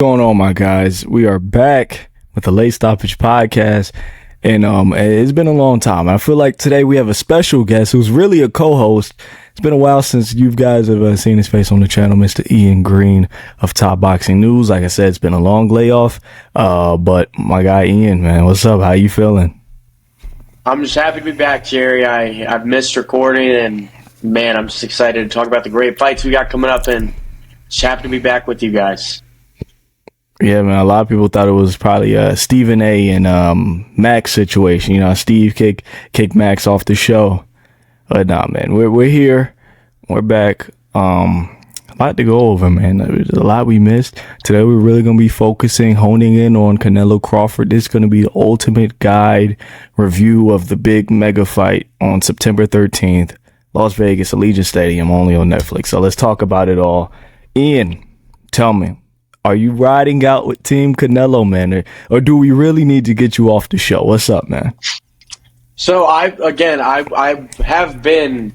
Going on, my guys? We are back with the Late Stoppage podcast, and it's been a long time. I feel like today we have a special guest who's really a co-host. It's been a while since you guys have seen his face on the channel, Mr. Ian Green of Top Boxing News. Like I said, it's been a long layoff, but my guy Ian, man, what's up? How you feeling? I'm just happy to be back, Jerry. I've missed recording, and man, I'm just excited to talk about the great fights we got coming up, and just happy to be back with you guys. Yeah, man. A lot of people thought it was probably Stephen A. and Max situation. You know, Steve kicked Max off the show, but nah, man. We're here. We're back. A lot to go over, man. There's a lot we missed. Today we're really going to be honing in on Canelo Crawford. This is going to be the ultimate guide review of the big mega fight on September 13th, Las Vegas, Allegiant Stadium, only on Netflix. So let's talk about it all. Ian, tell me, are you riding out with Team Canelo, man? Or do we really need to get you off the show? What's up, man? So I have been,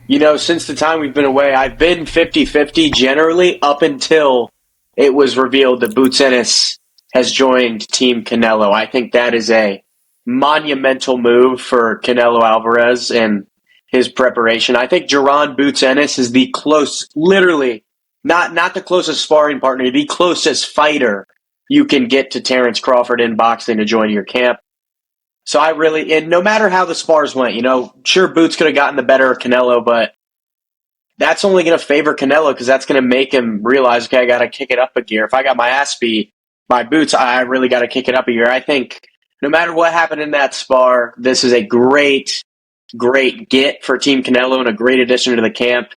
since the time we've been away, I've been 50-50 generally up until it was revealed that Boots Ennis has joined Team Canelo. I think that is a monumental move for Canelo Alvarez and his preparation. I think Jaron Boots Ennis is literally not the closest sparring partner, the closest fighter you can get to Terrence Crawford in boxing to join your camp. So and no matter how the spars went, sure, Boots could have gotten the better of Canelo, but that's only going to favor Canelo because that's going to make him realize, okay, I got to kick it up a gear. If I got my ass beat by Boots, I really got to kick it up a gear. I think no matter what happened in that spar, this is a great get for Team Canelo and a great addition to the camp.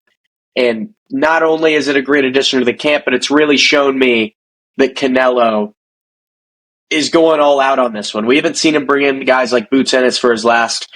And not only is it a great addition to the camp, but it's really shown me that Canelo is going all out on this one. We haven't seen him bring in guys like Boots Ennis for his last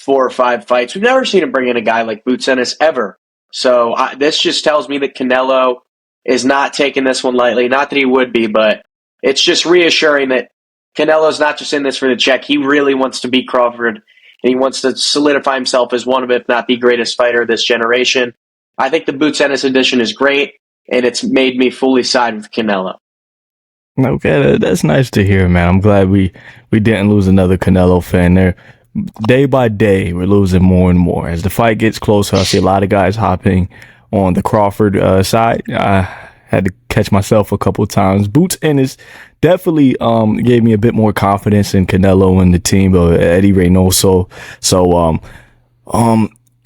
4 or 5 fights. We've never seen him bring in a guy like Boots Ennis ever. So this just tells me that Canelo is not taking this one lightly. Not that he would be, but it's just reassuring that Canelo's not just in this for the check. He really wants to beat Crawford, and he wants to solidify himself as one of, if not the greatest fighter of this generation. I think the Boots Ennis edition is great, and it's made me fully side with Canelo. Okay, that's nice to hear, man. I'm glad we didn't lose another Canelo fan there. Day by day, we're losing more and more. As the fight gets closer, I see a lot of guys hopping on the Crawford side. I had to catch myself a couple of times. Boots Ennis definitely gave me a bit more confidence in Canelo and the team, but Eddie Reynoso. So,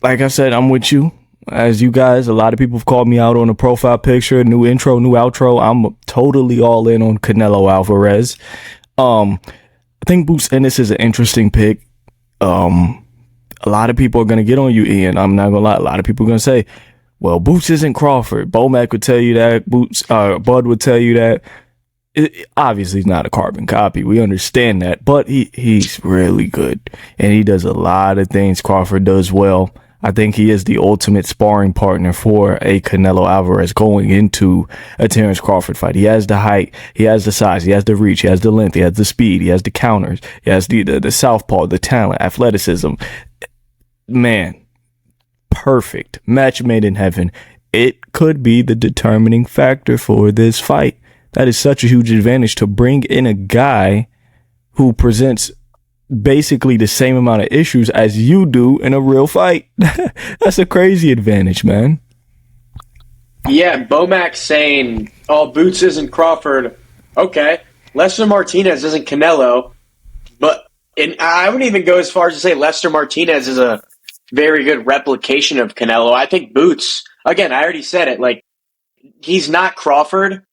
like I said, I'm with you. As you guys, a lot of people have called me out on a profile picture, new intro, new outro. I'm totally all in on Canelo Alvarez. I think Boots Ennis is an interesting pick. A lot of people are going to get on you, Ian. I'm not going to lie. A lot of people are going to say, well, Boots isn't Crawford. Bomac would tell you that. Bud would tell you that. Obviously, he's not a carbon copy. We understand that. But he's really good. And he does a lot of things Crawford does well. I think he is the ultimate sparring partner for a Canelo Alvarez going into a Terrence Crawford fight. He has the height, he has the size, he has the reach, he has the length, he has the speed, he has the counters, he has the southpaw, the talent, athleticism. Man, perfect. Match made in heaven. It could be the determining factor for this fight. That is such a huge advantage to bring in a guy who presents basically the same amount of issues as you do in a real fight. That's a crazy advantage, man. Yeah, Bomac saying, oh, Boots isn't Crawford. Okay. Lester Martinez isn't Canelo. And I wouldn't even go as far as to say Lester Martinez is a very good replication of Canelo. I think Boots, again, I already said it, like, he's not Crawford,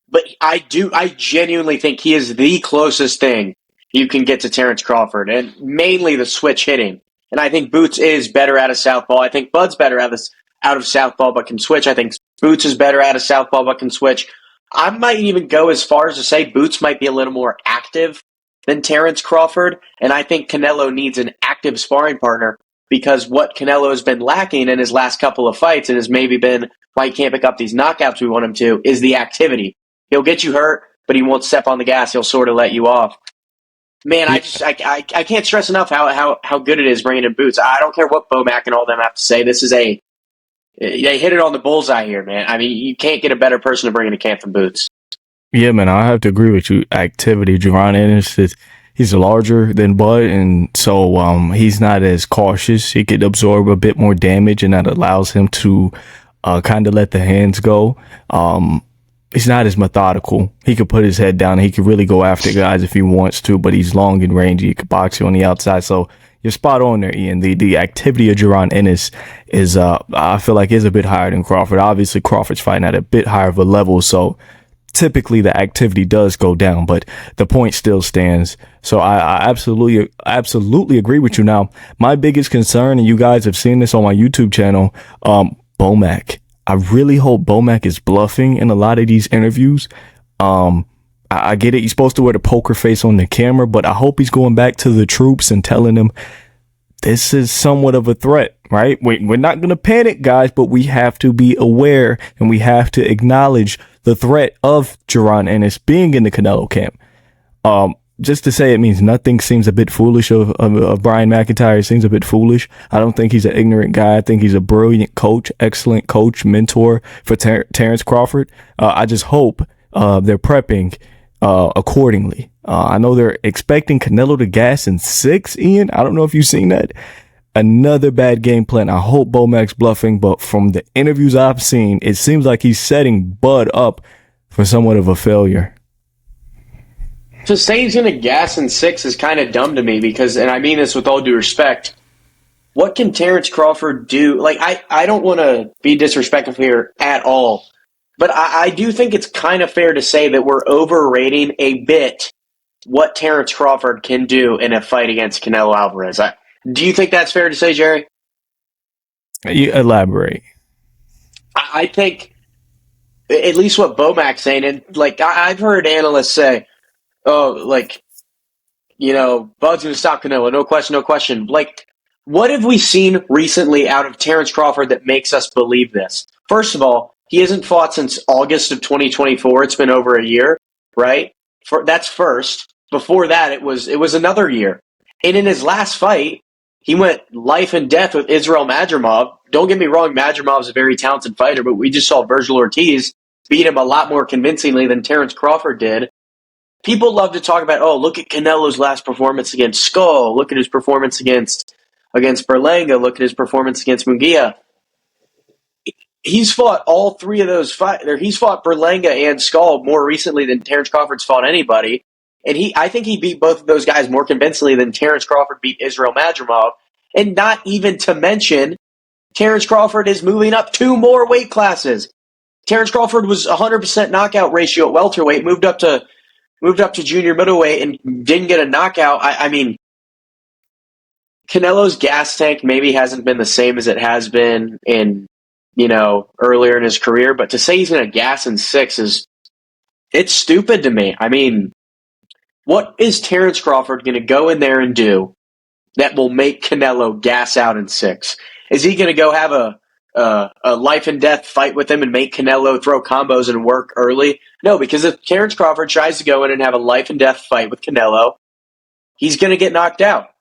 but I genuinely think he is the closest thing you can get to Terrence Crawford, and mainly the switch hitting. And I think Boots is better out of southpaw. I think Bud's better out of southpaw but can switch. I think Boots is better out of southpaw but can switch. I might even go as far as to say Boots might be a little more active than Terrence Crawford, and I think Canelo needs an active sparring partner because what Canelo has been lacking in his last couple of fights and has maybe been why he can't pick up these knockouts we want him to is the activity. He'll get you hurt, but he won't step on the gas. He'll sort of let you off. Man, I can't stress enough how good it is bringing in Boots. I don't care what Bomac and all them have to say. They hit it on the bullseye here, man. I mean, you can't get a better person to bring into camp than Boots. Yeah, man, I have to agree with you. Activity, Jerron Ennis is he's larger than Bud, and so he's not as cautious. He could absorb a bit more damage, and that allows him to kind of let the hands go. He's not as methodical. He could put his head down. And he could really go after guys if he wants to, but he's long and rangy. He could box you on the outside. So you're spot on there, Ian. The activity of Jerron Ennis is I feel like is a bit higher than Crawford. Obviously, Crawford's fighting at a bit higher of a level, so typically the activity does go down, but the point still stands. So I absolutely agree with you. Now, my biggest concern, and you guys have seen this on my YouTube channel, Bomac. I really hope Bomac is bluffing in a lot of these interviews. I get it. He's supposed to wear the poker face on the camera, but I hope he's going back to the troops and telling them this is somewhat of a threat, right? We're not going to panic, guys, but we have to be aware and we have to acknowledge the threat of Jerron Ennis being in the Canelo camp. Just to say it means nothing seems a bit foolish of Brian McIntyre. It seems a bit foolish. I don't think he's an ignorant guy. I think he's a brilliant coach, excellent coach, mentor for Terrence Crawford. I just hope they're prepping accordingly. I know they're expecting Canelo to gas in 6, Ian. I don't know if you've seen that. Another bad game plan. I hope Bomac's bluffing, but from the interviews I've seen, it seems like he's setting Bud up for somewhat of a failure. To say he's going to gas in 6 is kind of dumb to me because, and I mean this with all due respect, what can Terrence Crawford do? Like, I don't want to be disrespectful here at all, but I do think it's kind of fair to say that we're overrating a bit what Terrence Crawford can do in a fight against Canelo Alvarez. Do you think that's fair to say, Jerry? You elaborate. I think at least what Bomac's saying, and like I've heard analysts say, oh, like, you know, Bud's going to stop Canelo. No question, no question. Like, what have we seen recently out of Terrence Crawford that makes us believe this? First of all, he hasn't fought since August of 2024. It's been over a year, right? That's first. Before that, it was another year. And in his last fight, he went life and death with Israel Madrimov. Don't get me wrong, Madrimov's a very talented fighter, but we just saw Virgil Ortiz beat him a lot more convincingly than Terrence Crawford did. People love to talk about, oh, look at Canelo's last performance against Skull. Look at his performance against Berlanga. Look at his performance against Munguia. He's fought all three of those fights. He's fought Berlanga and Skull more recently than Terrence Crawford's fought anybody. And I think he beat both of those guys more convincingly than Terrence Crawford beat Israel Madrimov. And not even to mention, Terrence Crawford is moving up 2 more weight classes. Terrence Crawford was 100% knockout ratio at welterweight, moved up to junior middleweight and didn't get a knockout. I mean, Canelo's gas tank maybe hasn't been the same as it has been in, earlier in his career, but to say he's going to gas in 6 it's stupid to me. I mean, what is Terrence Crawford going to go in there and do that will make Canelo gas out in 6? Is he going to go have a life and death fight with him and make Canelo throw combos and work early? No, because if Terrence Crawford tries to go in and have a life and death fight with Canelo, he's going to get knocked out.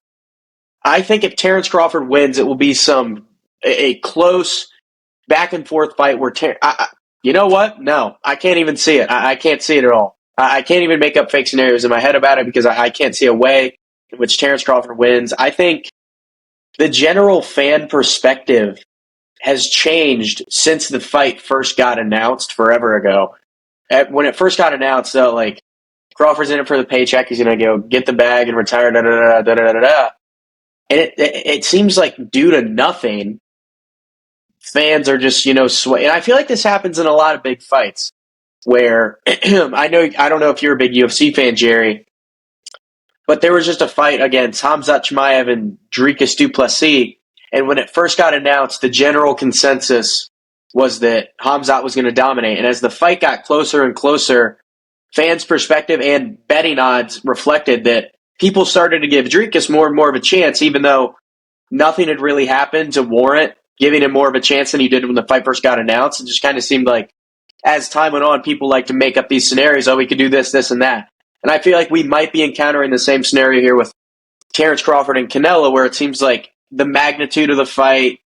I think if Terrence Crawford wins, it will be a close back and forth fight where you know what? No, I can't even see it. I can't see it at all. I can't even make up fake scenarios in my head about it because I can't see a way in which Terrence Crawford wins. I think the general fan perspective has changed since the fight first got announced forever ago. When it first got announced, though, like, Crawford's in it for the paycheck. He's going to go get the bag and retire, da-da-da-da-da-da-da. And it seems like due to nothing, fans are just, sway. And I feel like this happens in a lot of big fights where I don't know if you're a big UFC fan, Jerry, but there was just a fight against Khamzat Chimaev and Dricus du Plessis. And when it first got announced, the general consensus was that Khamzat was going to dominate. And as the fight got closer and closer, fans' perspective and betting odds reflected that people started to give Dricus more and more of a chance, even though nothing had really happened to warrant giving him more of a chance than he did when the fight first got announced. It just kind of seemed like as time went on, people like to make up these scenarios. Oh, we could do this, this, and that. And I feel like we might be encountering the same scenario here with Terrence Crawford and Canelo, where it seems like the magnitude of the fight,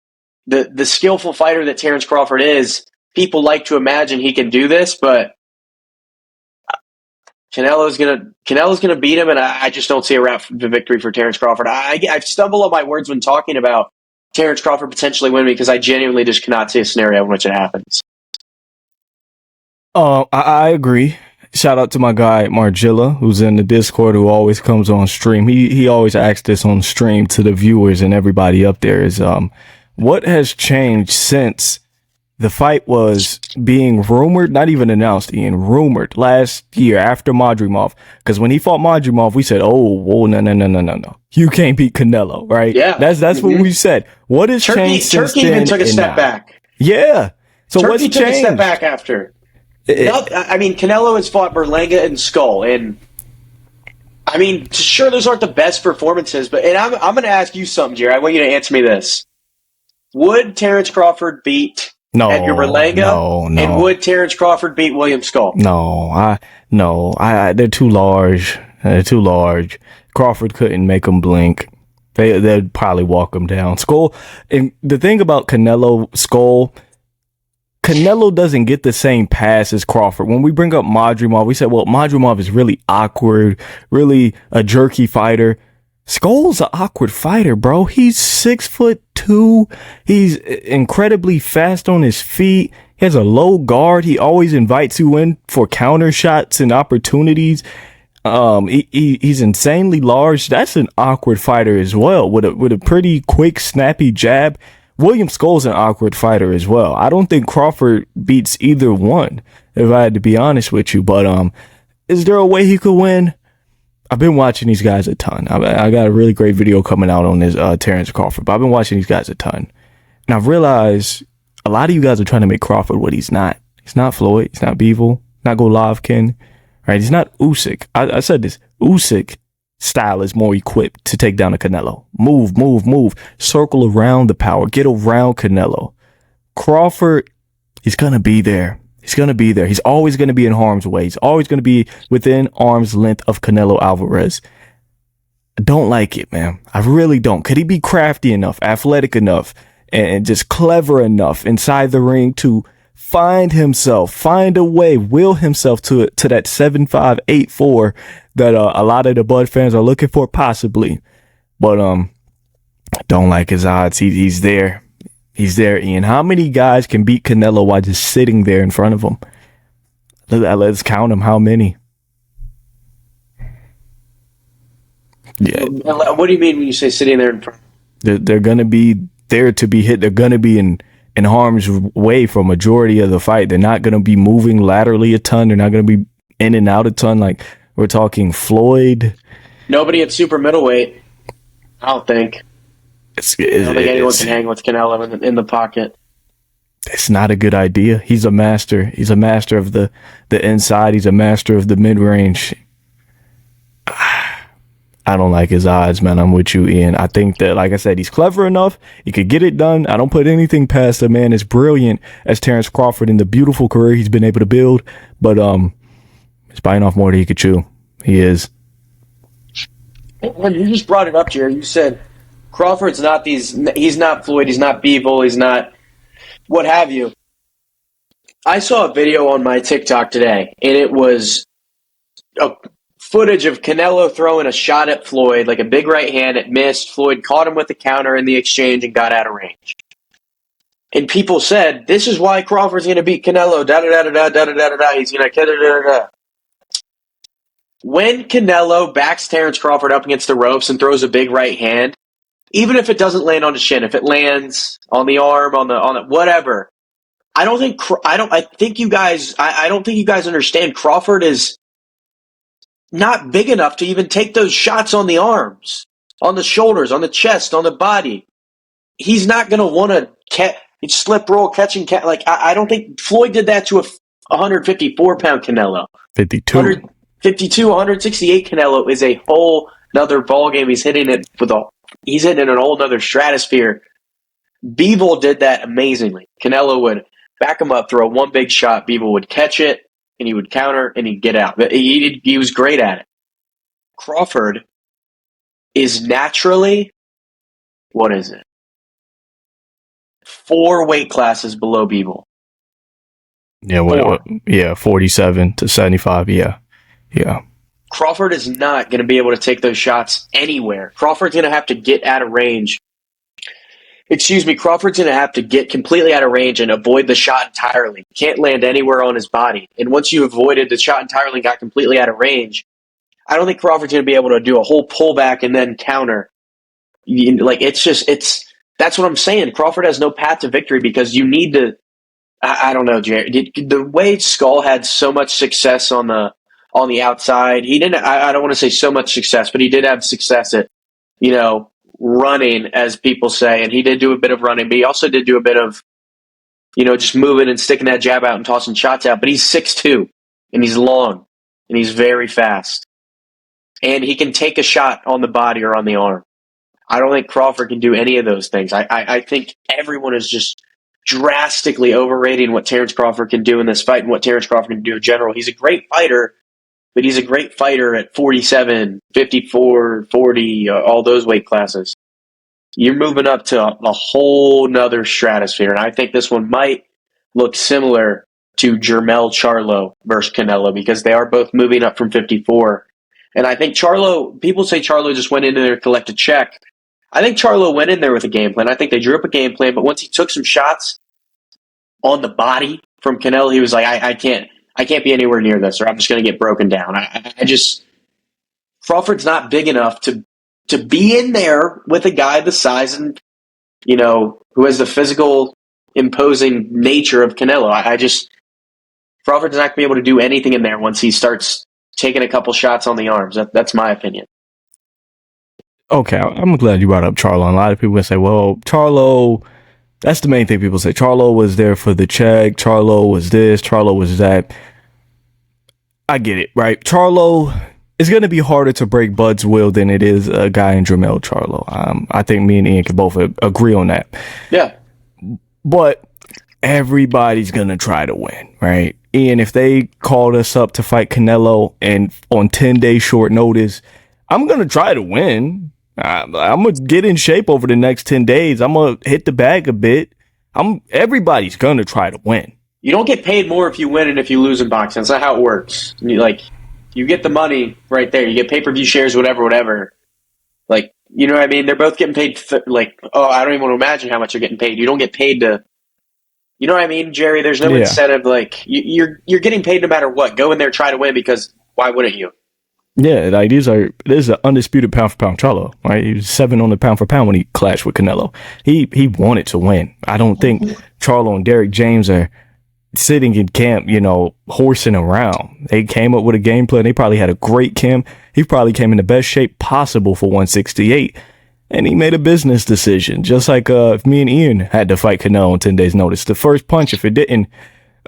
the skillful fighter that Terrence Crawford is, people like to imagine he can do this, but Canelo's gonna beat him, and I just don't see a route to victory for Terrence Crawford. I stumble on my words when talking about Terrence Crawford potentially winning because I genuinely just cannot see a scenario in which it happens. I agree. Shout out to my guy Margilla, who's in the Discord, who always comes on stream. He always asks this on stream to the viewers and everybody up there is what has changed since the fight was being rumored, not even announced, Ian, rumored last year after Madrimov. Because when he fought Madrimov, we said, whoa, no. You can't beat Canelo, right? Yeah. That's what we said. What has changed since Turkey then? even took a step back. Yeah. So Turkey what's took changed? a step back after. Canelo has fought Berlanga and Skull, and I mean, sure, those aren't the best performances, but I'm going to ask you something, Jerry. I want you to answer me this: would Terrence Crawford beat Edgar Berlanga? No. And would Terrence Crawford beat William Skull? No. They're too large. Crawford couldn't make them blink. They'd probably walk him down. Skull, and the thing about Canelo doesn't get the same pass as Crawford. When we bring up Madrimov, we said, well, Madrimov is really awkward, really a jerky fighter. Skull's an awkward fighter, bro. He's 6'2". He's incredibly fast on his feet. He has a low guard. He always invites you in for counter shots and opportunities. He's insanely large. That's an awkward fighter as well, with a pretty quick, snappy jab. William Skull's an awkward fighter as well. I don't think Crawford beats either one, if I had to be honest with you. But is there a way he could win? I've been watching these guys a ton. I got a really great video coming out on this Terrence Crawford, but I've been watching these guys a ton. And I've realized a lot of you guys are trying to make Crawford what he's not. He's not Floyd. He's not Bivol. Not Golovkin. Right? He's not Usyk. I said this. Usyk style is more equipped to take down a Canelo. Move. Circle around the power. Get around Canelo. Crawford, he's going to be there. He's always going to be in harm's way. He's always going to be within arm's length of Canelo Alvarez. I don't like it, man. I really don't. Could he be crafty enough, athletic enough, and just clever enough inside the ring to find a way, will himself to that 7'5", 8'4" that a lot of the Bud fans are looking for, possibly. But I don't like his odds. He's there. He's there, Ian. How many guys can beat Canelo while just sitting there in front of him? Let's count them. How many? Yeah. What do you mean when you say sitting there in front? They're going to be there to be hit. They're going to be in harm's way for a majority of the fight. They're not going to be moving laterally a ton. They're not going to be in and out a ton. Like we're talking Floyd. Nobody at super middleweight, I don't think. I don't think anyone can hang with Canelo in the pocket. It's not a good idea. He's a master. He's a master of the inside. He's a master of the mid-range. I don't like his odds, man. I'm with you, Ian. I think that, like I said, he's clever enough. He could get it done. I don't put anything past the man as brilliant as Terrence Crawford in the beautiful career he's been able to build. But he's biting off more than he could chew. He is. When you just brought it up, Jerry, you said Crawford's not he's not Floyd, he's not Bivol, he's not what have you. I saw a video on my TikTok today, and it was a footage of Canelo throwing a shot at Floyd, like a big right hand. It missed. Floyd caught him with the counter in the exchange and got out of range. And people said, this is why Crawford's going to beat Canelo, da-da-da-da-da-da-da-da-da. He's going to da-da-da-da-da. When Canelo backs Terrence Crawford up against the ropes and throws a big right hand, even if it doesn't land on the shin, if it lands on the arm, on the whatever, I don't think you guys understand. Crawford is not big enough to even take those shots on the arms, on the shoulders, on the chest, on the body. He's not going to want to slip roll, catch and catch. Like I don't think Floyd did that to a 154-pound Canelo. 52. 168 Canelo is a whole nother ballgame. He's hitting it in an whole nother stratosphere. Bivol did that amazingly. Canelo would back him up, throw one big shot. Bivol would catch it, and he would counter, and he'd get out. He was great at it. Crawford is naturally, what is it? 4 weight classes below Bivol. Yeah, 47 to 75, yeah. Yeah. Crawford is not going to be able to take those shots anywhere. Crawford's going to have to get out of range. Crawford's going to have to get completely out of range and avoid the shot entirely. Can't land anywhere on his body. And once you avoided the shot entirely and got completely out of range, I don't think Crawford's going to be able to do a whole pullback and then counter. That's what I'm saying. Crawford has no path to victory because you need to. I don't know, Jared. The way Skull had so much success on the outside, he didn't. I don't want to say so much success, but he did have success at, running, as people say, and he did do a bit of running, but he also did do a bit of, just moving and sticking that jab out and tossing shots out. But he's 6'2", and he's long, and he's very fast, and he can take a shot on the body or on the arm. I don't think Crawford can do any of those things. I think everyone is just drastically overrating what Terrence Crawford can do in this fight and what Terrence Crawford can do in general. He's a great fighter, but he's a great fighter at 47, 54, 40, all those weight classes. You're moving up to a whole nother stratosphere, and I think this one might look similar to Jermell Charlo versus Canelo because they are both moving up from 54. And I think people say Charlo just went in there to collect a check. I think Charlo went in there with a game plan. I think they drew up a game plan, but once he took some shots on the body from Canelo, he was like, I can't be anywhere near this, or I'm just going to get broken down. Crawford's not big enough to be in there with a guy the size and, who has the physical, imposing nature of Canelo. Crawford's not going to be able to do anything in there once he starts taking a couple shots on the arms. That's my opinion. Okay, I'm glad you brought up Charlo. A lot of people will say, well, Charlo, that's the main thing people say. Charlo was there for the check. Charlo was this. Charlo was that. I get it, right? Charlo is going to be harder to break Bud's will than it is a guy in Jermell Charlo. I think me and Ian can both agree on that. Yeah. But everybody's going to try to win, right? Ian, if they called us up to fight Canelo and on 10-day short notice, I'm going to try to win. I'm going to get in shape over the next 10 days. I'm going to hit the bag a bit. Everybody's going to try to win. You don't get paid more if you win and if you lose in boxing. That's not how it works. You get the money right there. You get pay-per-view shares, whatever. You know what I mean? They're both getting paid, I don't even want to imagine how much you're getting paid. You don't get paid to, you know what I mean, Jerry? There's no incentive. You're getting paid no matter what. Go in there, try to win, because why wouldn't you? Yeah, this is an undisputed pound for pound Charlo, right? He was 7 on the pound for pound when he clashed with Canelo. He wanted to win. I don't think Charlo and Derrick James are sitting in camp, horsing around. They came up with a game plan. They probably had a great camp. He probably came in the best shape possible for 168, and he made a business decision. Just like if me and Ian had to fight Canelo on 10 days notice, the first punch, if it didn't,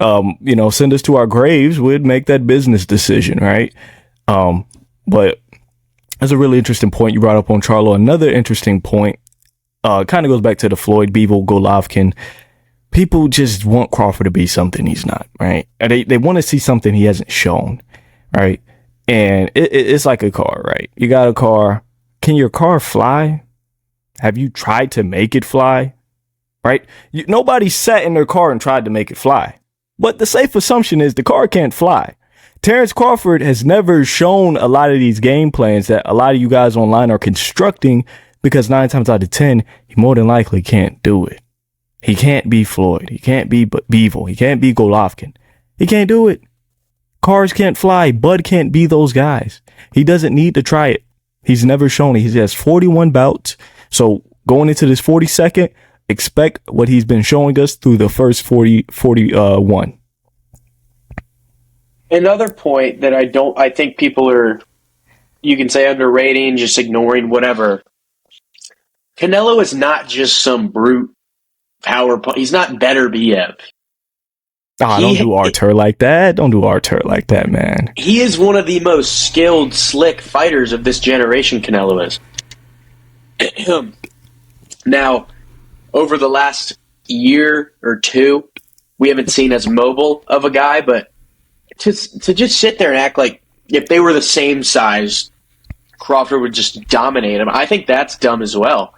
send us to our graves, we'd make that business decision, right? But that's a really interesting point you brought up on Charlo. Another interesting point, kind of goes back to the Floyd Bivol Golovkin. People just want Crawford to be something he's not, right? And they want to see something he hasn't shown, right? And it's like a car, right? You got a car. Can your car fly? Have you tried to make it fly? Right? Nobody sat in their car and tried to make it fly. But the safe assumption is the car can't fly. Terrence Crawford has never shown a lot of these game plans that a lot of you guys online are constructing, because 9 times out of 10, he more than likely can't do it. He can't be Floyd. He can't be Bivol. He can't be Golovkin. He can't do it. Cars can't fly. Bud can't be those guys. He doesn't need to try it. He's never shown it. He has 41 bouts. So going into this 42nd, expect what he's been showing us through the first 41. Another point that I think people are, you can say, underrating, just ignoring, whatever. Canelo is not just some brute power. He's not better Biev. Don't do Artur like that. Don't do Artur like that, man. He is one of the most skilled, slick fighters of this generation, Canelo is. Now, over the last year or two, we haven't seen as mobile of a guy, but to just sit there and act like if they were the same size, Crawford would just dominate him, I think that's dumb as well.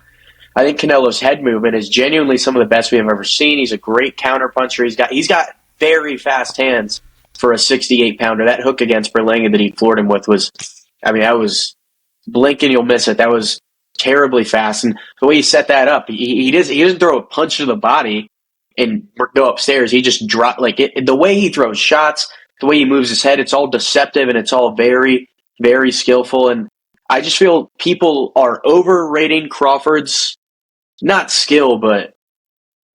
I think Canelo's head movement is genuinely some of the best we have ever seen. He's a great counterpuncher. He's got very fast hands. for a 68-pounder. That hook against Berlanga that he floored him with was, I mean, that was blink and you'll miss it. That was terribly fast. And the way he set that up, he doesn't throw a punch to the body and go upstairs. He just the way he throws shots, the way he moves his head, it's all deceptive and it's all very, very skillful. And I just feel people are overrating Crawford's not skill, but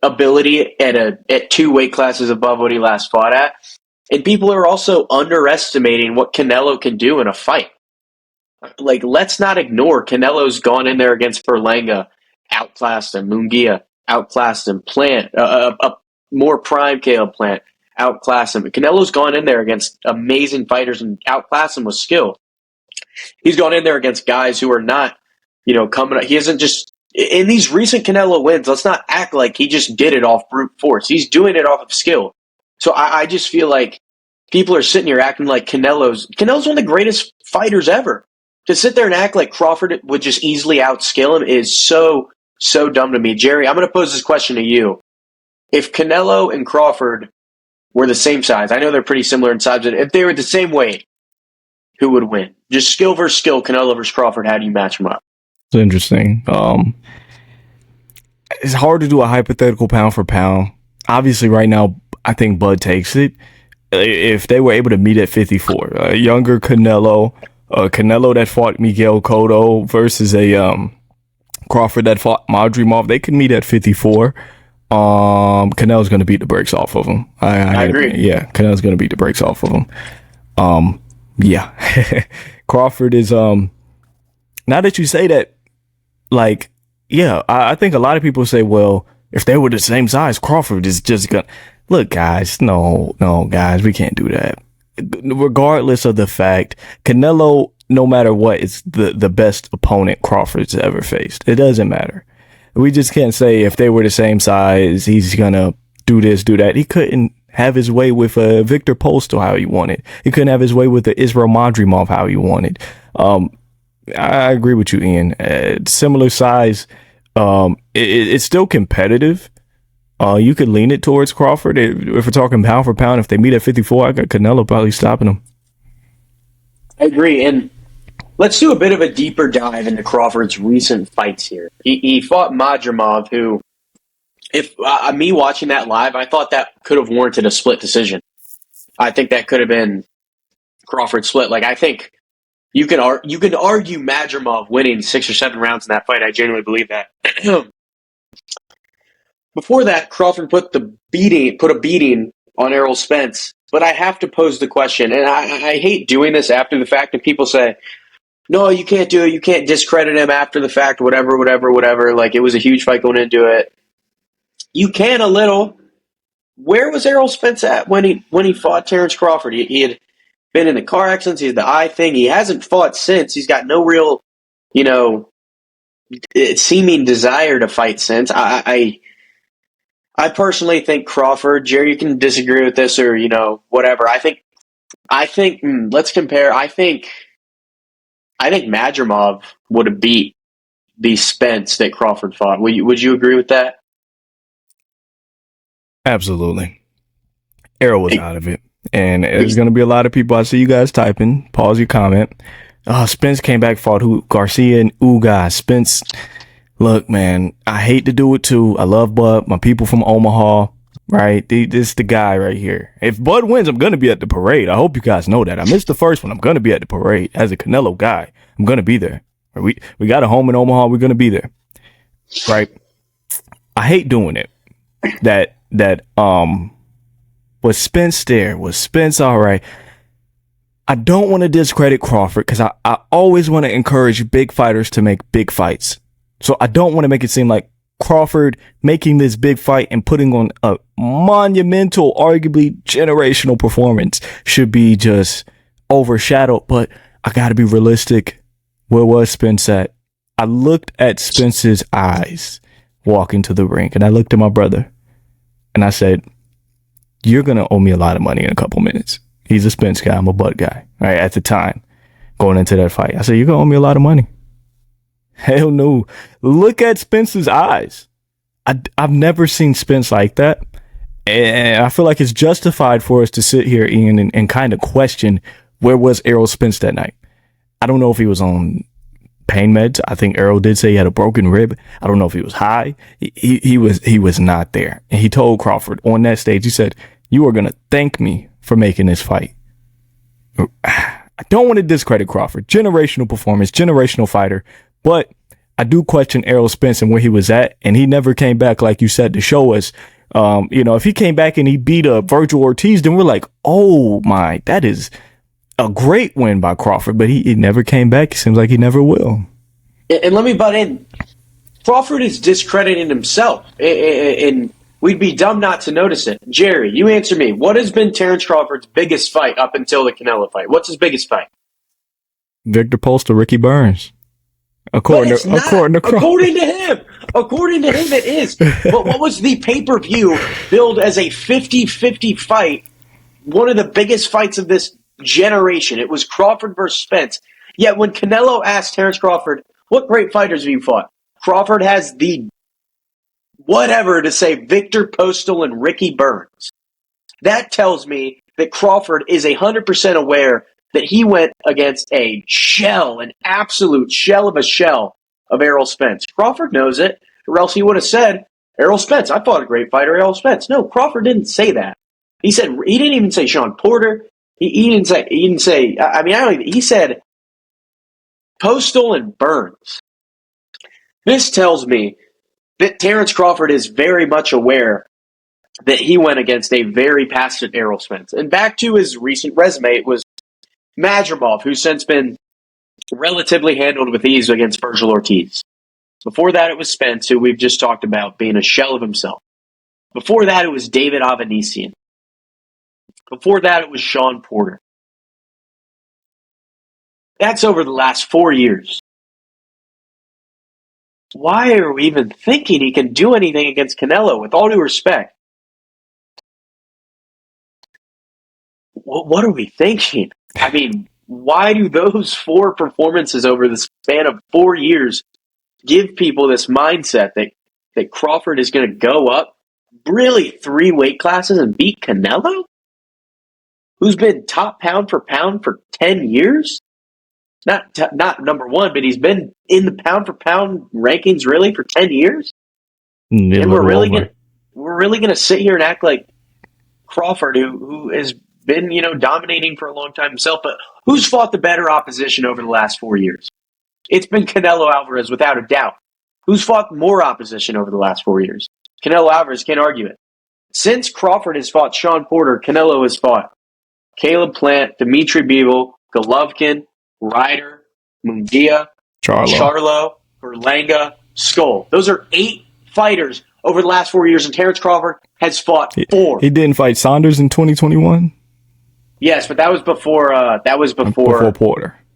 ability at 2 weight classes above what he last fought at. And people are also underestimating what Canelo can do in a fight. Like, let's not ignore Canelo's gone in there against Berlanga, outclassed him. Munguia, outclassed him. Plant, a more prime Caleb Plant, outclassed him. Canelo's gone in there against amazing fighters and outclassed him with skill. He's gone in there against guys who are not, coming up. He isn't just, in these recent Canelo wins, let's not act like he just did it off brute force. He's doing it off of skill. So I just feel like people are sitting here acting like Canelo's one of the greatest fighters ever. To sit there and act like Crawford would just easily outskill him is so, so dumb to me. Jerry, I'm going to pose this question to you. If Canelo and Crawford were the same size, I know they're pretty similar in size, but if they were the same weight, who would win? Just skill versus skill, Canelo versus Crawford, how do you match them up? It's interesting. It's hard to do a hypothetical pound for pound. Obviously, right now, I think Bud takes it. If they were able to meet at 54, a younger Canelo that fought Miguel Cotto versus a Crawford that fought Madrimov, they could meet at 54. Canelo's going to beat the brakes off of him. I agree. Yeah, Canelo's going to beat the brakes off of him. Yeah. Crawford is, now that you say that, like, yeah, I think a lot of people say, well, if they were the same size, Crawford is just gonna, look, guys, no, guys, we can't do that. Regardless of the fact, Canelo, no matter what, is the best opponent Crawford's ever faced. It doesn't matter. We just can't say if they were the same size, he's gonna do this, do that. He couldn't have his way with Victor Postal how he wanted. He couldn't have his way with the Israel Madrimov how he wanted. I agree with you, Ian. Similar size, it's still competitive. You could lean it towards Crawford. If we're talking pound for pound, if they meet at 54, I got Canelo probably stopping him. I agree. And let's do a bit of a deeper dive into Crawford's recent fights here. He fought Madrimov, who, if me watching that live, I thought that could have warranted a split decision. I think that could have been Crawford split. Like, I think you can argue Madrimov winning 6 or 7 rounds in that fight. I genuinely believe that. Before that, Crawford put a beating on Errol Spence. But I have to pose the question, and I hate doing this after the fact, and people say, no, you can't do it. You can't discredit him after the fact, whatever. Like, it was a huge fight going into it. You can a little. Where was Errol Spence at when he fought Terrence Crawford? He had been in the car accidents. He had the eye thing. He hasn't fought since. He's got no real, seeming desire to fight since. I personally think Crawford, Jerry, you can disagree with this or, whatever. I think, let's compare. I think Madrimov would have beat the Spence that Crawford fought. Would you agree with that? Absolutely. Errol was out of it. And there's going to be a lot of people. I see you guys typing. Pause your comment. Spence came back, fought Garcia and Ugas. Spence, look, man, I hate to do it too. I love Bud. My people from Omaha, right? This is the guy right here. If Bud wins, I'm going to be at the parade. I hope you guys know that. I missed the first one. I'm going to be at the parade. As a Canelo guy, I'm going to be there. We got a home in Omaha. We're going to be there. Right? I hate doing it. Was Spence there? Was Spence all right? I don't want to discredit Crawford because I always want to encourage big fighters to make big fights. So I don't want to make it seem like Crawford making this big fight and putting on a monumental, arguably generational performance should be just overshadowed. But I got to be realistic. Where was Spence at? I looked at Spence's eyes walking to the rink, and I looked at my brother, and I said, you're going to owe me a lot of money in a couple minutes. He's a Spence guy. I'm a Bud guy, right? At the time, going into that fight, I said, you're going to owe me a lot of money. Hell no. Look at Spence's eyes. I've never seen Spence like that. And I feel like it's justified for us to sit here, Ian, and kind of question, where was Errol Spence that night? I don't know if he was on pain meds. I think Errol did say he had a broken rib. I don't know if he was high. He was not there. And he told Crawford on that stage, he said, "You are going to thank me for making this fight." I don't want to discredit Crawford. Generational performance, generational fighter. But I do question Errol Spence and where he was at. And he never came back, like you said, to show us. If he came back and he beat Virgil Ortiz, then we're like, oh my, that is a great win by Crawford. But he never came back. It seems like he never will. And let me butt in. Crawford is discrediting himself. And we'd be dumb not to notice it. Jerry, you answer me. What has been Terrence Crawford's biggest fight up until the Canelo fight? What's his biggest fight? Victor Postol, Ricky Burns. According to him. According to him, it is. But what was the pay-per-view billed as a 50-50 fight? One of the biggest fights of this generation. It was Crawford versus Spence. Yet when Canelo asked Terrence Crawford, what great fighters have you fought? Crawford has the whatever to say Victor Postol and Ricky Burns. That tells me that Crawford is 100% aware that he went against an absolute shell of a shell of Errol Spence. Crawford knows it, or else he would have said, Errol Spence, I fought a great fighter, Errol Spence. No, Crawford didn't say that. He didn't even say Sean Porter. He said Postol and Burns. This tells me that Terrence Crawford is very much aware that he went against a very passionate Errol Spence. And back to his recent resume, it was Madrimov, who's since been relatively handled with ease against Virgil Ortiz. Before that, it was Spence, who we've just talked about being a shell of himself. Before that, it was David Avanesian. Before that, it was Sean Porter. That's over the last 4 years. Why are we even thinking he can do anything against Canelo, with all due respect? What are we thinking? I mean, why do those 4 performances over the span of 4 years give people this mindset that Crawford is going to go up really 3 weight classes and beat Canelo? Who's been top pound for 10 years? Not number one, but he's been in the pound for pound rankings really for 10 years. And we're really gonna sit here and act like Crawford, who has been dominating for a long time himself, but who's fought the better opposition over the last 4 years? It's been Canelo Alvarez, without a doubt. Who's fought more opposition over the last 4 years? Canelo Alvarez, can't argue it. Since Crawford has fought Sean Porter, Canelo has fought Caleb Plant, Dimitri Bivol, Golovkin, Ryder, Munguia, Charlo, Berlanga, Skull. Those are 8 fighters over the last 4 years, and Terrence Crawford has fought 4. He didn't fight Saunders in 2021? Yes, but that was before Porter.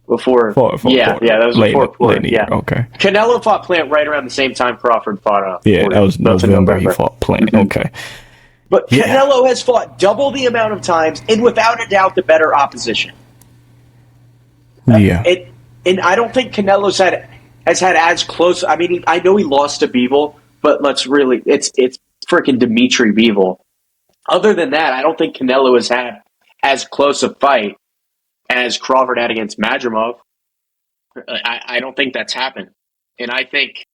Before Porter. That was before Porter. Yeah. Okay. Canelo fought Plant right around the same time Crawford fought Porter. That was November he fought Plant. Mm-hmm. Okay. But Canelo has fought double the amount of times, and without a doubt, the better opposition. Yeah. And I don't think Canelo's has had as close. I mean, I know he lost to Bivol, but it's freaking Dimitri Bivol. Other than that, I don't think Canelo has had as close a fight as Crawford had against Madrimov. I don't think that's happened. And I think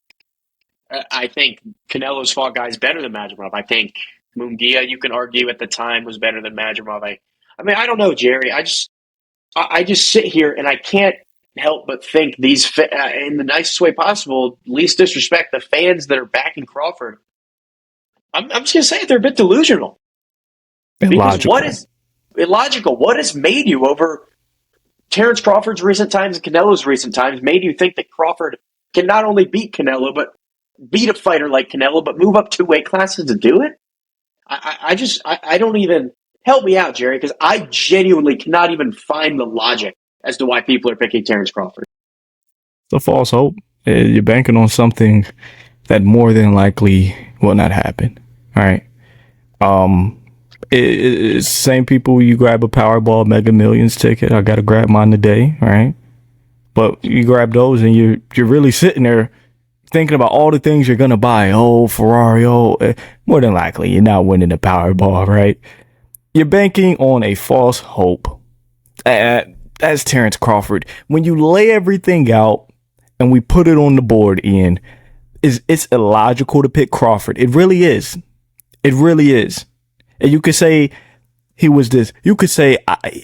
Canelo's fought guys better than Madrimov. I think Munguia, you can argue at the time, was better than Madrimov. I mean, I don't know, Jerry. I just sit here and I can't help but think these, in the nicest way possible, least disrespect the fans that are backing Crawford. I'm just going to say it, they're a bit delusional. Illogical. What has made you, over Terrence Crawford's recent times and Canelo's recent times, made you think that Crawford can not only beat Canelo, but beat a fighter like Canelo, but move up 2 weight classes to do it? I don't even... Help me out, Jerry, because I genuinely cannot even find the logic as to why people are picking Terrence Crawford. It's a false hope. You're banking on something that more than likely will not happen. All right. It's same people you grab a Powerball Mega Millions ticket. I got to grab mine today. All right. But you grab those and you're really sitting there thinking about all the things you're gonna buy. Oh, Ferrari. Oh, more than likely you're not winning the Powerball, right? You're banking on a false hope. That's Terrence Crawford. When you lay everything out and we put it on the board, Ian, it's illogical to pick Crawford. It really is. It really is. And you could say he was this. You could say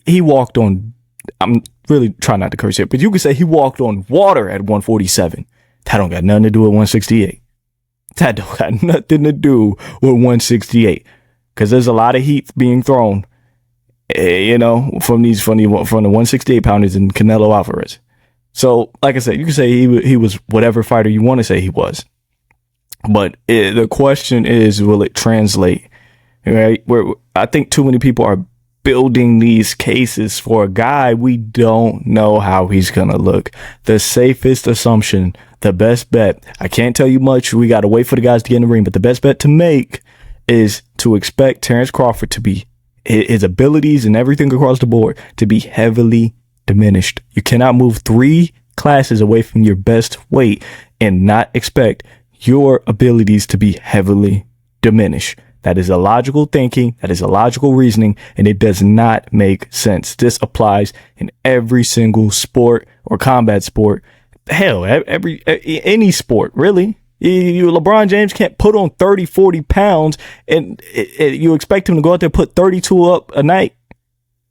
he walked on. I'm really trying not to curse here, but you could say he walked on water at 147. That don't got nothing to do with 168. That don't got nothing to do with 168. Because there's a lot of heat being thrown, from the 168 pounders and Canelo Alvarez. So, like I said, you can say he was whatever fighter you want to say he was. But the question is, will it translate? Right? I think too many people are building these cases for a guy we don't know how he's gonna look. The safest assumption, the best bet. I can't tell you much. We got to wait for the guys to get in the ring. But the best bet to make is to expect Terrence Crawford to be, his abilities and everything across the board, to be heavily diminished. You cannot move 3 classes away from your best weight and not expect your abilities to be heavily diminished. That is illogical thinking. That is illogical reasoning, and it does not make sense. This applies in every single sport or combat sport. Hell, any sport, really. LeBron James can't put on 30, 40 pounds and you expect him to go out there and put 32 up a night.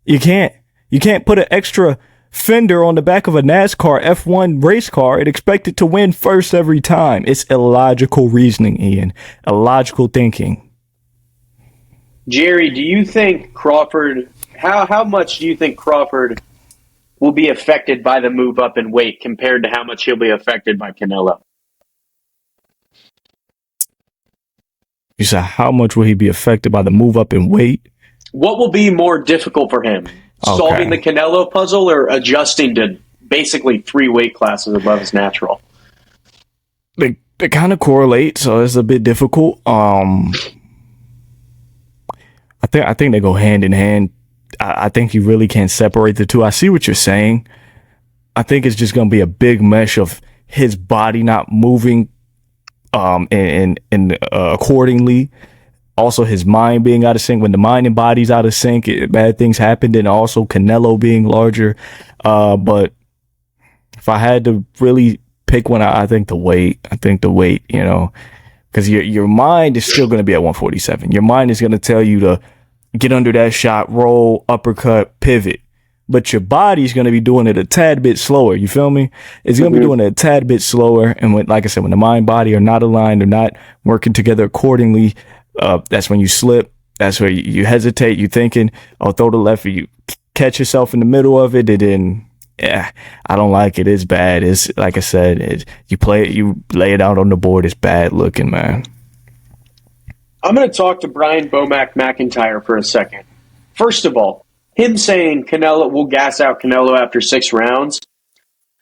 You can't. You can't put an extra fender on the back of a NASCAR F1 race car and expect it to win first every time. It's illogical reasoning, Ian. Illogical thinking. Jerry, do you think Crawford, how much do you think Crawford will be affected by the move up in weight compared to how much he'll be affected by Canelo? You said how much will he be affected by the move up in weight? What will be more difficult for him? Solving the Canelo puzzle or adjusting to basically 3 weight classes above his natural? They kind of correlate, so it's a bit difficult. I think they go hand in hand. I think you really can't separate the two. I see what you're saying. I think it's just going to be a big mesh of his body not moving and accordingly. Also, his mind being out of sync. When the mind and body's out of sync, bad things happen. And also Canelo being larger. But if I had to really pick one, I think the weight. Because your mind is still going to be at 147. Your mind is going to tell you to get under that shot, roll, uppercut, pivot. But your body's going to be doing it a tad bit slower. You feel me? It's going to be doing it a tad bit slower. And like I said, when the mind body are not aligned, they're not working together accordingly, that's when you slip. That's where you hesitate. You thinking, oh, throw the left, you catch yourself in the middle of it. And then, I don't like it. It's bad. It's like I said, you lay it out on the board. It's bad looking, man. I'm going to talk to Brian Bomack McIntyre for a second. First of all, him saying Canelo will gas out Canelo after 6 rounds,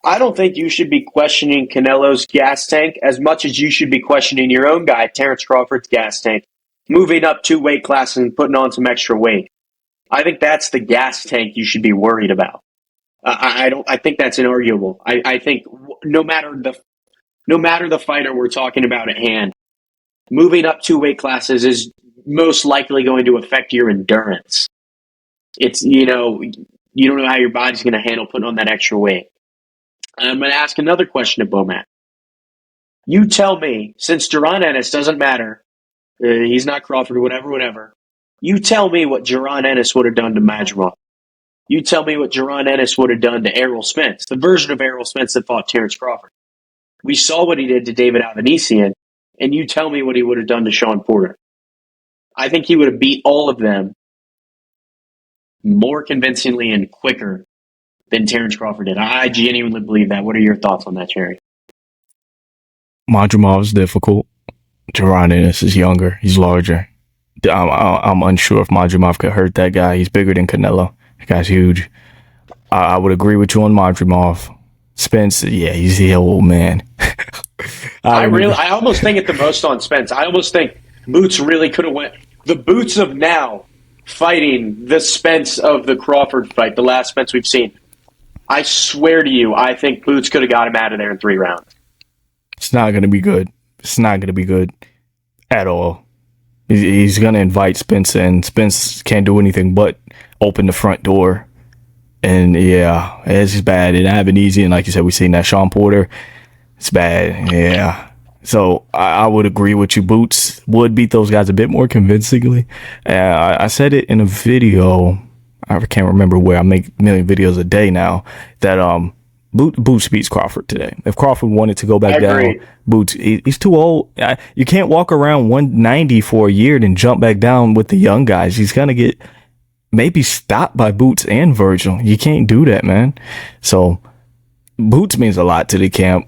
I don't think you should be questioning Canelo's gas tank as much as you should be questioning your own guy, Terrence Crawford's gas tank, moving up 2 weight classes and putting on some extra weight. I think that's the gas tank you should be worried about. I think that's inarguable. I think no matter the fighter we're talking about at hand, moving up 2 weight classes is most likely going to affect your endurance. It's, you don't know how your body's going to handle putting on that extra weight. I'm going to ask another question to Bomac. You tell me, since Jaron Ennis doesn't matter, he's not Crawford, whatever, you tell me what Jaron Ennis would have done to Majumov. You tell me what Jaron Ennis would have done to Errol Spence, the version of Errol Spence that fought Terrence Crawford. We saw what he did to David Avanesian, and you tell me what he would have done to Sean Porter. I think he would have beat all of them more convincingly and quicker than Terrence Crawford did. I genuinely believe that. What are your thoughts on that, Jerry? Majumov's difficult. Jaron Ennis is younger. He's larger. I'm unsure if Majumov could hurt that guy. He's bigger than Canelo. That guy's huge. I would agree with you on Majumov. Spence, yeah, he's the old man. I almost think it the most on Spence. I almost think Boots really could have went. The Boots of now fighting the Spence of the Crawford fight, the last Spence we've seen. I swear to you, I think Boots could have got him out of there in 3 rounds. It's not going to be good. It's not going to be good at all. He's going to invite Spence in. Spence can't do anything but open the front door. And yeah, it's bad. It ain't been easy. And like you said, we seen that Sean Porter. It's bad. Yeah. So I would agree with you. Boots would beat those guys a bit more convincingly. I said it in a video. I can't remember where. I make a million videos a day now. That Boots beats Crawford today. If Crawford wanted to go back down, Boots, he's too old. You can't walk around 190 for a year and jump back down with the young guys. He's gonna get maybe stopped by Boots and Virgil. You can't do that, man. So Boots means a lot to the camp.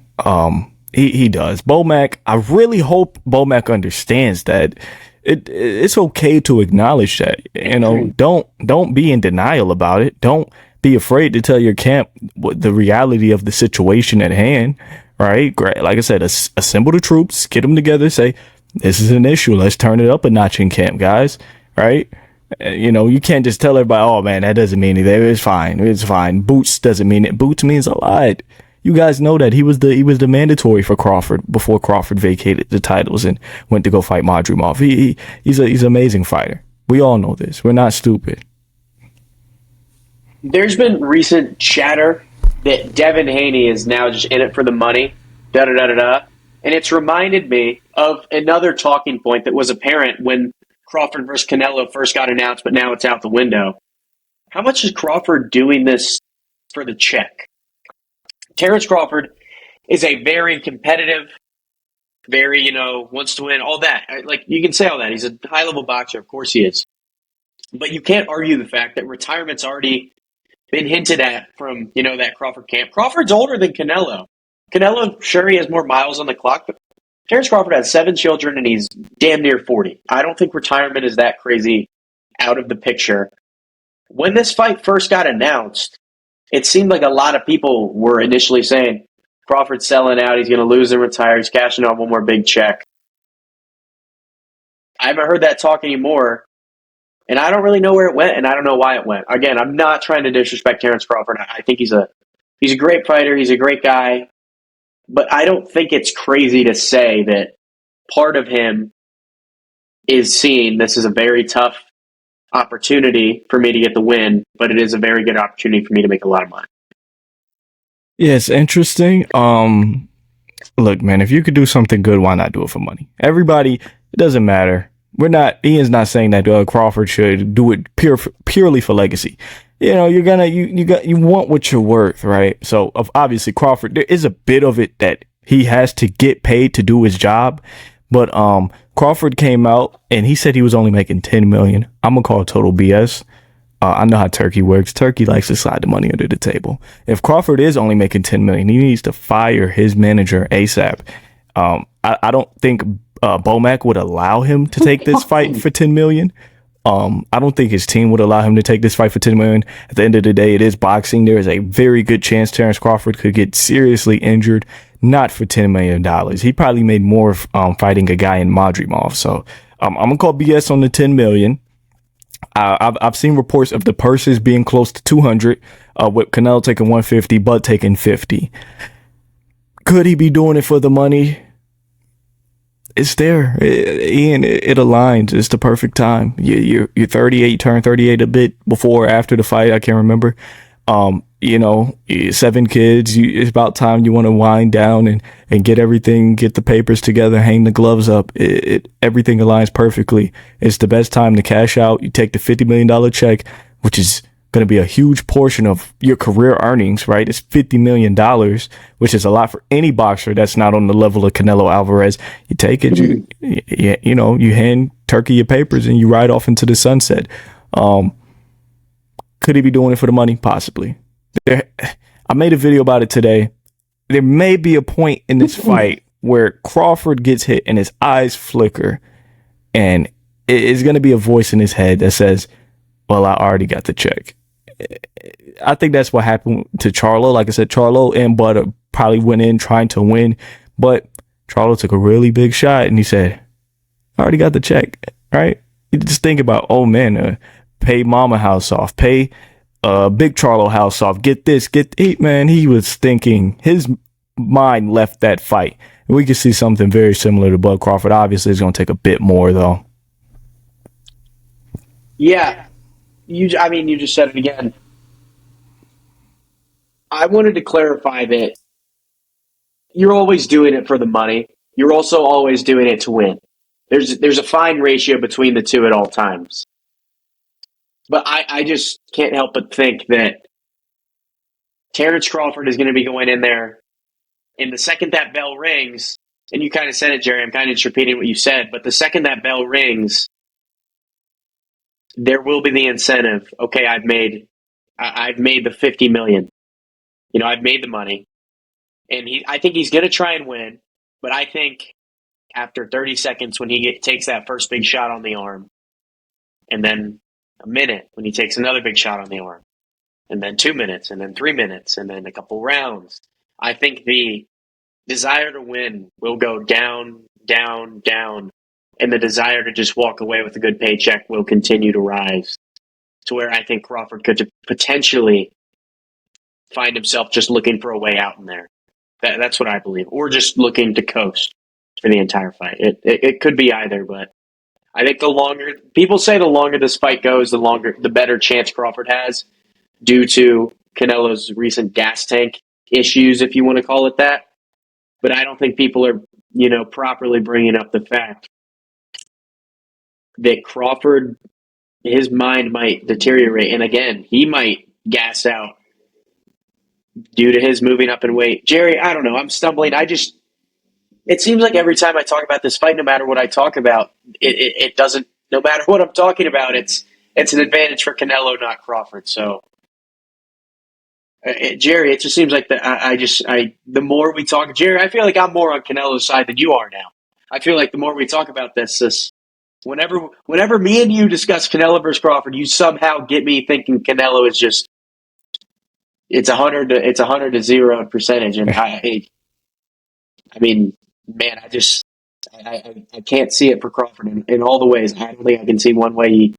He does. Bomac, I really hope Bomac understands that it's okay to acknowledge that. You know, don't be in denial about it. Don't be afraid to tell your camp what the reality of the situation at hand. Right? Great. Like I said, assemble the troops, get them together, say, this is an issue. Let's turn it up a notch in camp, guys. Right? You know, you can't just tell everybody, oh man, that doesn't mean anything. It's fine. It's fine. Boots doesn't mean it. Boots means a lot. You guys know that he was the mandatory for Crawford before Crawford vacated the titles and went to go fight Madrimov. He's an amazing fighter. We all know this. We're not stupid. There's been recent chatter that Devin Haney is now just in it for the money. And it's reminded me of another talking point that was apparent when Crawford versus Canelo first got announced, but now it's out the window. How much is Crawford doing this for the check? Terrence Crawford is a very competitive, very, wants to win, all that. Like, you can say all that. He's a high-level boxer. Of course he is. But you can't argue the fact that retirement's already been hinted at from, that Crawford camp. Crawford's older than Canelo. Canelo, sure, he has more miles on the clock, but Terrence Crawford has 7 children, and he's damn near 40. I don't think retirement is that crazy out of the picture. When this fight first got announced, it seemed like a lot of people were initially saying, Crawford's selling out, he's going to lose and retire, he's cashing out one more big check. I haven't heard that talk anymore, and I don't really know where it went, and I don't know why it went. Again, I'm not trying to disrespect Terrence Crawford. I think he's a great fighter, he's a great guy, but I don't think it's crazy to say that part of him is seeing this is a very tough opportunity for me to get the win, but it is a very good opportunity for me to make a lot of money. Yeah, it's interesting. Look, man, if you could do something good, why not do it for money? Everybody, it doesn't matter. Ian's not saying that Crawford should do it purely for legacy. You want what you're worth, right? So obviously Crawford, there is a bit of it that he has to get paid to do his job. But Crawford came out and he said he was only making $10 million. I'm gonna call it total BS. I know how Turkey works. Turkey likes to slide the money under the table. If Crawford is only making $10 million, he needs to fire his manager ASAP. I don't think Bomac would allow him to take this fight for $10 million. I don't think his team would allow him to take this fight for $10 million. At the end of the day, it is boxing. There is a very good chance Terrence Crawford could get seriously injured. Not for $10 million. He probably made more fighting a guy in Madrimov. So I'm gonna call BS on the $10 million. I've seen reports of the purses being close to 200, with Canelo taking 150, Bud taking 50. Could he be doing it for the money? It's there, Ian. It aligns. It's the perfect time. You're 38. You turned 38 a bit before or after the fight. I can't remember. 7 kids. It's about time you want to wind down and get the papers together, hang the gloves up. Everything aligns perfectly. It's the best time to cash out. You take the $50 million check, which is going to be a huge portion of your career earnings, right? It's $50 million, which is a lot for any boxer that's not on the level of Canelo Alvarez. You take it, you hand Turkey your papers and you ride off into the sunset. Could he be doing it for the money? Possibly. I made a video about it today. There may be a point in this fight where Crawford gets hit and his eyes flicker, and it's going to be a voice in his head that says, well, I already got the check. I think that's what happened to Charlo. Like I said, Charlo and Butter probably went in trying to win, but Charlo took a really big shot and he said, I already got the check, right? You just think about, oh man, pay mama house off, pay big Charlo house off, get this, man. He was thinking, his mind left that fight. We could see something very similar to Bud Crawford. Obviously, it's going to take a bit more, though. Yeah, I mean, you just said it again. I wanted to clarify that you're always doing it for the money. You're also always doing it to win. There's a fine ratio between the two at all times. But I just can't help but think that Terrence Crawford is going to be going in there, and the second that bell rings, and you kind of said it, Jerry, I'm kind of just repeating what you said, but the second that bell rings, there will be the incentive. Okay, I've made the 50 million. I've made the money, and I think he's going to try and win. But I think after 30 seconds, when he takes that first big shot on the arm, and then a minute when he takes another big shot on the arm, and then 2 minutes, and then 3 minutes, and then a couple rounds, I think the desire to win will go down, down, down, and the desire to just walk away with a good paycheck will continue to rise to where I think Crawford could potentially find himself just looking for a way out in there. That's what I believe, or just looking to coast for the entire fight. It could be either, but I think the longer people say the longer this fight goes, the better chance Crawford has due to Canelo's recent gas tank issues, if you want to call it that. But I don't think people are, properly bringing up the fact that Crawford, his mind might deteriorate. And again, he might gas out due to his moving up in weight. Jerry, I don't know. I'm stumbling. It seems like every time I talk about this fight, no matter what I talk about, it doesn't, no matter what I'm talking about, it's an advantage for Canelo, not Crawford. So, Jerry, it just seems like the more we talk, Jerry, I feel like I'm more on Canelo's side than you are now. I feel like the more we talk about this whenever me and you discuss Canelo versus Crawford, you somehow get me thinking Canelo is just it's 100 to 0 percentage, and I mean, man, I can't see it for Crawford in all the ways. I don't think I can see one way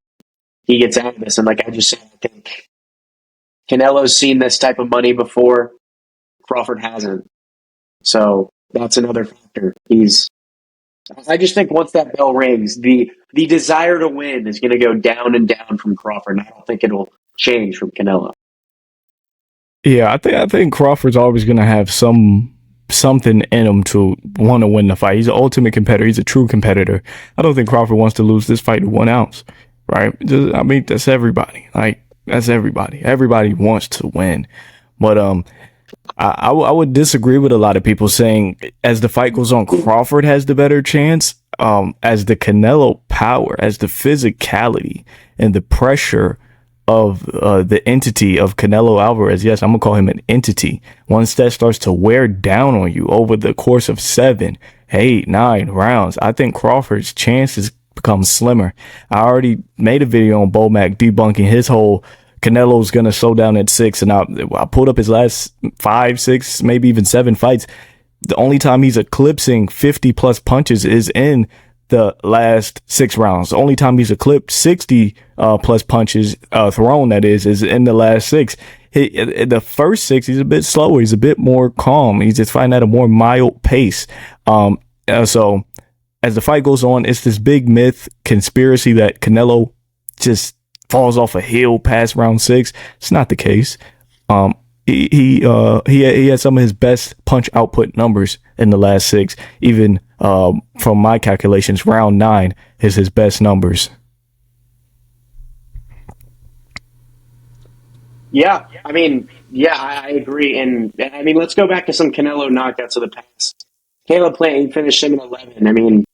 he gets out of this. And like I just said, I think Canelo's seen this type of money before. Crawford hasn't. So that's another factor. I just think once that bell rings, the desire to win is going to go down and down from Crawford. And I don't think it'll change from Canelo. Yeah, I think Crawford's always going to have something in him to want to win the fight. He's an ultimate competitor. He's a true competitor. I don't think Crawford wants to lose this fight to 1 ounce, right? I mean, that's everybody. Like, that's everybody. Everybody wants to win. But I would disagree with a lot of people saying as the fight goes on, Crawford has the better chance. As the Canelo power, as the physicality and the pressure of the entity of Canelo Alvarez. Yes, I'm gonna call him an entity. Once that starts to wear down on you over the course of 7, 8, 9 rounds, I think Crawford's chances become slimmer. I already made a video on Bomac debunking his whole Canelo's gonna slow down at 6, and I pulled up his last 5, 6, maybe even 7 fights. The only time he's eclipsing 50 plus punches is in the last 6 rounds. The only time he's eclipsed 60 plus punches thrown, that is in the last 6. The first 6, he's a bit slower. He's a bit more calm. He's just fighting at a more mild pace. So as the fight goes on, it's this big myth conspiracy that Canelo just falls off a hill past round 6. It's not the case. He had some of his best punch output numbers in the last 6. Even from my calculations, round 9 is his best numbers. Yeah, I mean, I agree. And I mean, let's go back to some Canelo knockouts of the past. Caleb Plant finished him in 11. I mean,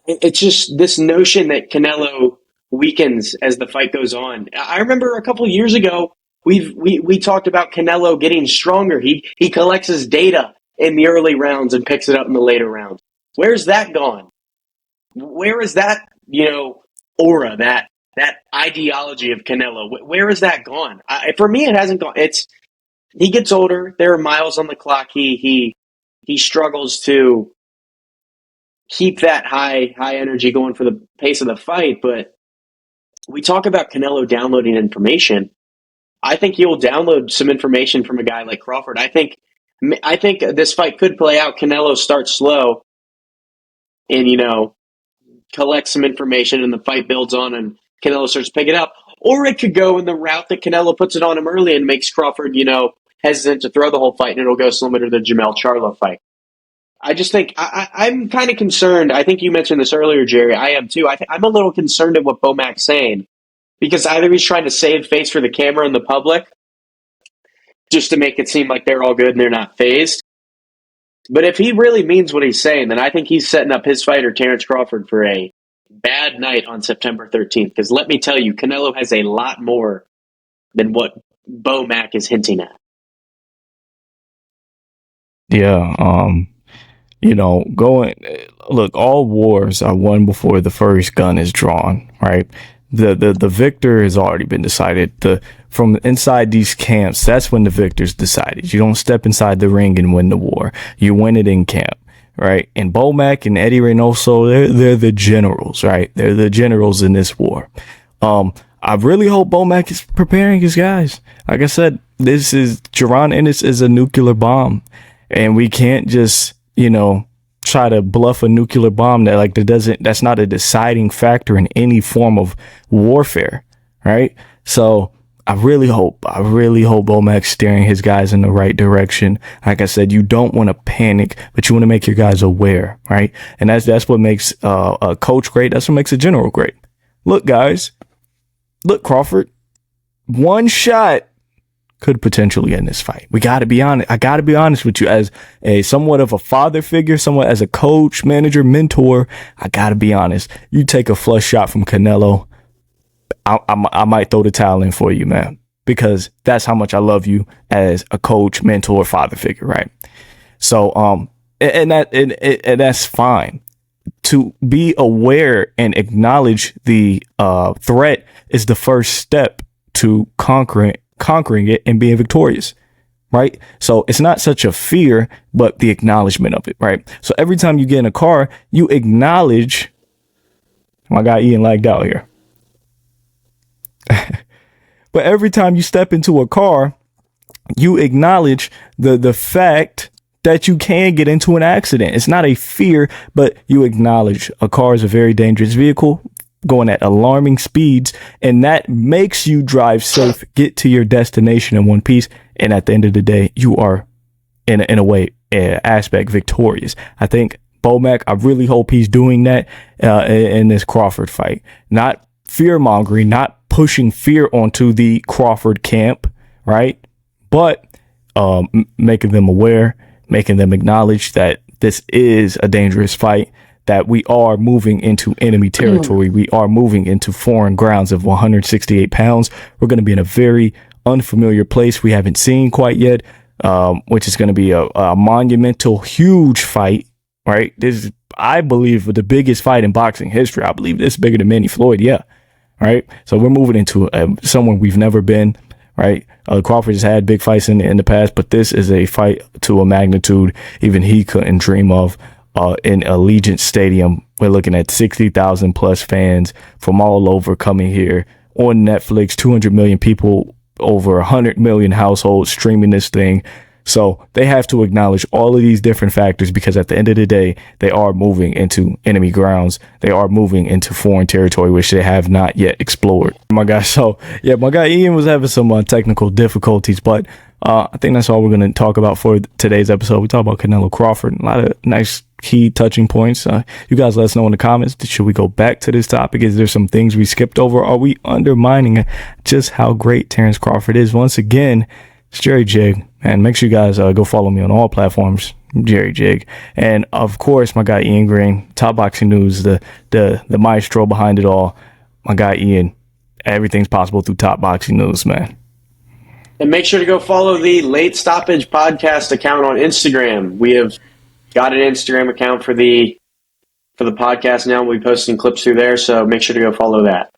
it's just this notion that Canelo weakens as the fight goes on. I remember a couple of years ago, we talked about Canelo getting stronger. He collects his data in the early rounds and picks it up in the later rounds. Where's that gone? Where is that, aura, that ideology of Canelo? Where is that gone? For me, it hasn't gone. He gets older. There are miles on the clock. He struggles to keep that high energy going for the pace of the fight. But we talk about Canelo downloading information. I think he'll download some information from a guy like Crawford. I think I think this fight could play out. Canelo starts slow and, collects some information and the fight builds on and Canelo starts picking it up. Or it could go in the route that Canelo puts it on him early and makes Crawford, hesitant to throw the whole fight and it'll go similar to the Jamel Charlo fight. I just think I'm kind of concerned. I think you mentioned this earlier, Jerry. I am too. I'm a little concerned at what Bomac's saying because either he's trying to save face for the camera and the public just to make it seem like they're all good and they're not phased. But if he really means what he's saying, then I think he's setting up his fighter, Terrence Crawford, for a bad night on September 13th. Because let me tell you, Canelo has a lot more than what Bomac is hinting at. Yeah, look, all wars are won before the first gun is drawn, right? The victor has already been decided. From inside these camps, that's when the victor's decided. You don't step inside the ring and win the war. You win it in camp, right? And Bomac and Eddie Reynoso, they're the generals, right? They're the generals in this war. I really hope Bomac is preparing his guys. Like I said, Jaron Ennis is a nuclear bomb, and we can't just, try to bluff a nuclear bomb that's not a deciding factor in any form of warfare, right? So I really hope Bomac's steering his guys in the right direction. Like I said, you don't want to panic, but you want to make your guys aware, right? And that's what makes a coach great. That's what makes a general great. Look, guys, Crawford, one shot could potentially end this fight. We got to be honest. I got to be honest with you as a somewhat of a father figure, somewhat as a coach, manager, mentor. I got to be honest. You take a flush shot from Canelo, I might throw the towel in for you, man, because that's how much I love you as a coach, mentor, father figure, right? So, and that's fine. To be aware and acknowledge the threat is the first step to conquering it and being victorious, right? So it's not such a fear, but the acknowledgement of it, right? So every time you get in a car, you acknowledge. My guy Ian lagged out here. But every time you step into a car, you acknowledge the fact that you can get into an accident. It's not a fear, but you acknowledge a car is a very dangerous vehicle going at alarming speeds, and that makes you drive safe, get to your destination in one piece, and at the end of the day, you are in a way aspect victorious. I think Bomac, I really hope he's doing that in this Crawford fight. Not fear mongering, not pushing fear onto the Crawford camp, right? But making them aware, making them acknowledge that this is a dangerous fight, that we are moving into enemy territory. We are moving into foreign grounds of 168 pounds. We're going to be in a very unfamiliar place we haven't seen quite yet, which is going to be a monumental, huge fight, right? This is, I believe, the biggest fight in boxing history. I believe this is bigger than Manny Floyd, yeah. Right? So we're moving into somewhere we've never been, right? Crawford has had big fights in the past, but this is a fight to a magnitude even he couldn't dream of. In Allegiant Stadium, we're looking at 60,000 plus fans from all over coming here on Netflix, 200 million people, over 100 million households streaming this thing. So they have to acknowledge all of these different factors, because at the end of the day, they are moving into enemy grounds. They are moving into foreign territory, which they have not yet explored. My guy. So yeah, my guy Ian was having some technical difficulties, but I think that's all we're going to talk about for today's episode. We talk about Canelo Crawford, a lot of nice key touching points. You guys let us know in the comments. Should we go back to this topic? Is there some things we skipped over? Are we undermining just how great Terrence Crawford is? Once again, it's Jerry Jig, and make sure you guys go follow me on all platforms, Jerry Jig, and of course my guy Ian Green, Top Boxing News, the maestro behind it all. My guy Ian, everything's possible through Top Boxing News, man. And make sure to go follow the Late Stoppage podcast account on Instagram. We have got an Instagram account for the podcast now. We'll be posting clips through there, so make sure to go follow that.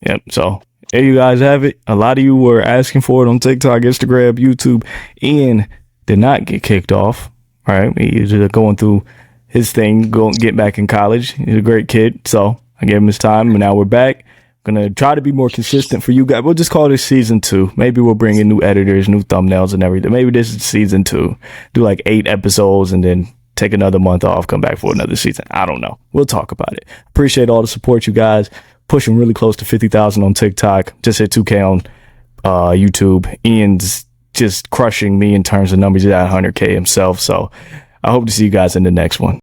Yep. So there you guys have it. A lot of you were asking for it on TikTok, Instagram, YouTube. Ian did not get kicked off. Right? He's just going through his thing, get back in college. He's a great kid, so I gave him his time, and now we're back. Gonna try to be more consistent for you guys. We'll just call this season 2. Maybe we'll bring in new editors, new thumbnails and everything. Maybe this is season 2. Do like 8 episodes and then take another month off, come back for another season. I don't know. We'll talk about it. Appreciate all the support, you guys. Pushing really close to 50,000 on TikTok. Just hit 2K on YouTube. Ian's just crushing me in terms of numbers. He's at 100K himself. So I hope to see you guys in the next one.